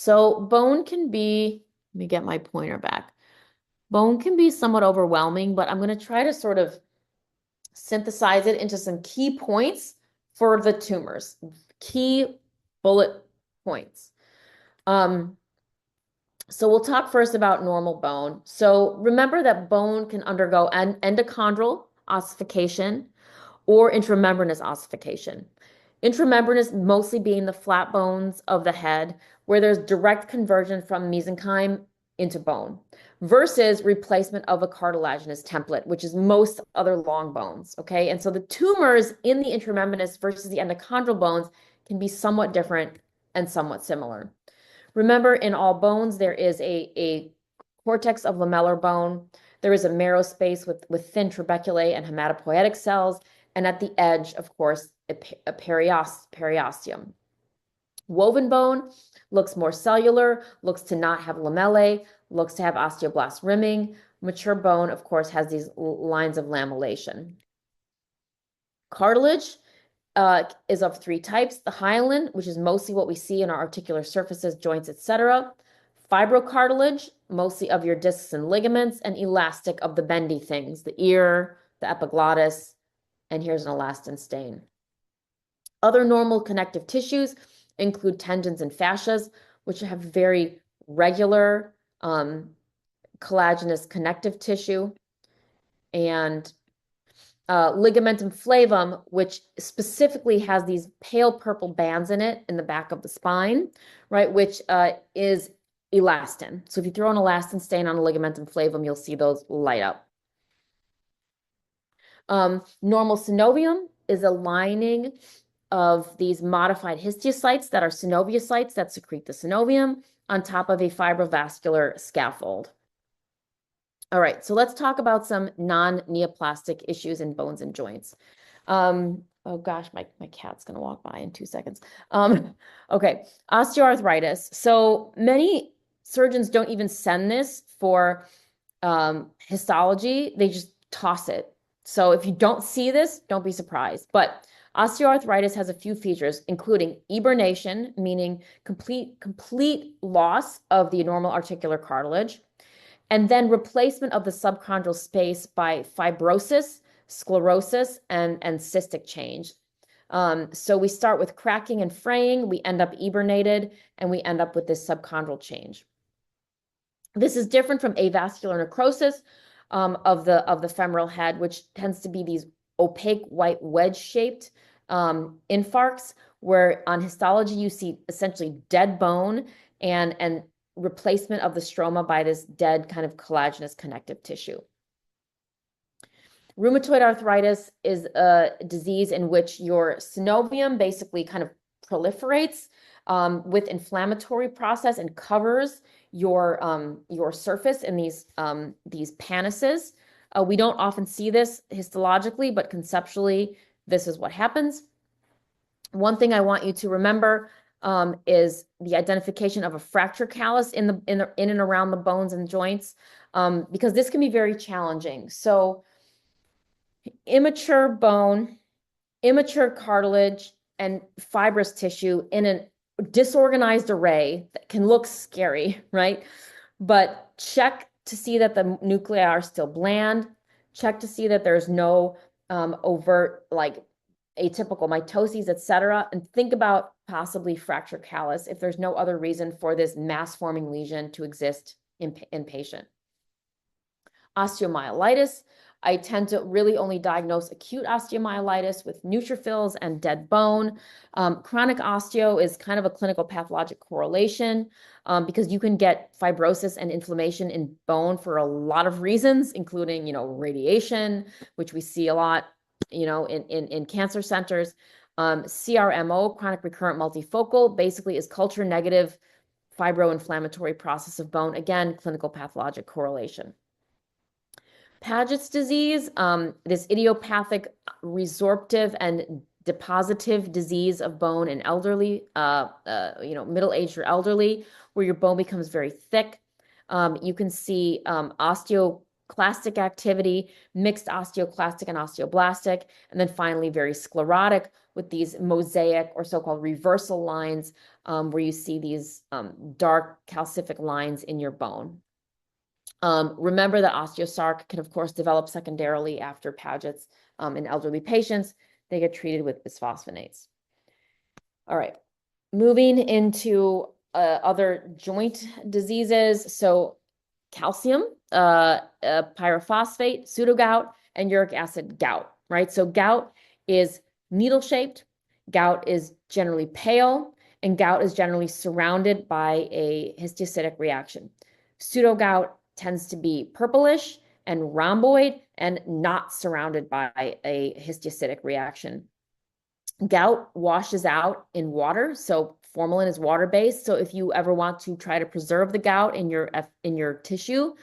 So bone can be, let me get my pointer back. Bone can be somewhat overwhelming, but I'm going to try to sort of synthesize it into some key points for the tumors, key bullet points. So we'll talk first about normal bone. So remember that bone can undergo an endochondral ossification or intramembranous ossification. Intramembranous mostly being the flat bones of the head, where there's direct conversion from mesenchyme into bone, versus replacement of a cartilaginous template, which is most other long bones, okay? And so the tumors in the intramembranous versus the endochondral bones can be somewhat different and somewhat similar. Remember, in all bones, there is a cortex of lamellar bone. There is a marrow space with thin trabeculae and hematopoietic cells, and at the edge, of course, a periosteum. Woven bone looks more cellular, looks to not have lamellae, looks to have osteoblast rimming. Mature bone, of course, has these lines of lamellation. Cartilage is of three types: the hyaline, which is mostly what we see in our articular surfaces, joints, etc. Fibrocartilage, mostly of your discs and ligaments, and elastic of the bendy things, the ear, the epiglottis, and here's an elastin stain. Other normal connective tissues include tendons and fascias, which have very regular collagenous connective tissue, and ligamentum flavum, which specifically has these pale purple bands in it in the back of the spine, right, which is elastin. So if you throw an elastin stain on a ligamentum flavum, you'll see those light up. Normal synovium is a lining of these modified histiocytes that are synoviocytes that secrete the synovium on top of a fibrovascular scaffold. All right, so let's talk about some non-neoplastic issues in bones and joints. Oh gosh, my cat's gonna walk by in 2 seconds. Okay, osteoarthritis. So many surgeons don't even send this for histology. They just toss it. So if you don't see this, don't be surprised. But osteoarthritis has a few features, including eburnation, meaning complete loss of the normal articular cartilage, and then replacement of the subchondral space by fibrosis, sclerosis, and cystic change. So we start with cracking and fraying, we end up eburnated, and we end up with this subchondral change. This is different from avascular necrosis of the femoral head, which tends to be these opaque white wedge-shaped infarcts, where on histology you see essentially dead bone and replacement of the stroma by this dead kind of collagenous connective tissue. Rheumatoid arthritis is a disease in which your synovium basically kind of proliferates with inflammatory process and covers your surface in these pannuses. We don't often see this histologically, but conceptually, this is what happens. One thing I want you to remember is the identification of a fracture callus in and around the bones and joints, because this can be very challenging. So immature bone, immature cartilage, and fibrous tissue in a disorganized array that can look scary, right? But check to see that the nuclei are still bland. Check to see that there's no overt, like atypical mitoses, etc. And think about possibly fracture callus if there's no other reason for this mass-forming lesion to exist in patient. Osteomyelitis. I tend to really only diagnose acute osteomyelitis with neutrophils and dead bone. Chronic osteo is kind of a clinical pathologic correlation because you can get fibrosis and inflammation in bone for a lot of reasons, including, radiation, which we see a lot, in cancer centers. CRMO, chronic recurrent multifocal, basically is culture negative fibroinflammatory process of bone. Again, clinical pathologic correlation. Paget's disease, this idiopathic resorptive and depositive disease of bone in elderly, middle-aged or elderly, where your bone becomes very thick. You can see clastic activity, mixed osteoclastic and osteoblastic, and then finally very sclerotic with these mosaic or so-called reversal lines where you see these dark calcific lines in your bone. Remember that osteosarc can, of course, develop secondarily after Paget's in elderly patients. They get treated with bisphosphonates. All right, moving into other joint diseases. So calcium, pyrophosphate, pseudogout, and uric acid gout, right? So gout is needle-shaped, gout is generally pale, and gout is generally surrounded by a histiocytic reaction. Pseudogout tends to be purplish and rhomboid and not surrounded by a histiocytic reaction. Gout washes out in water, so formalin is water-based. So if you ever want to try to preserve the gout in your tissue,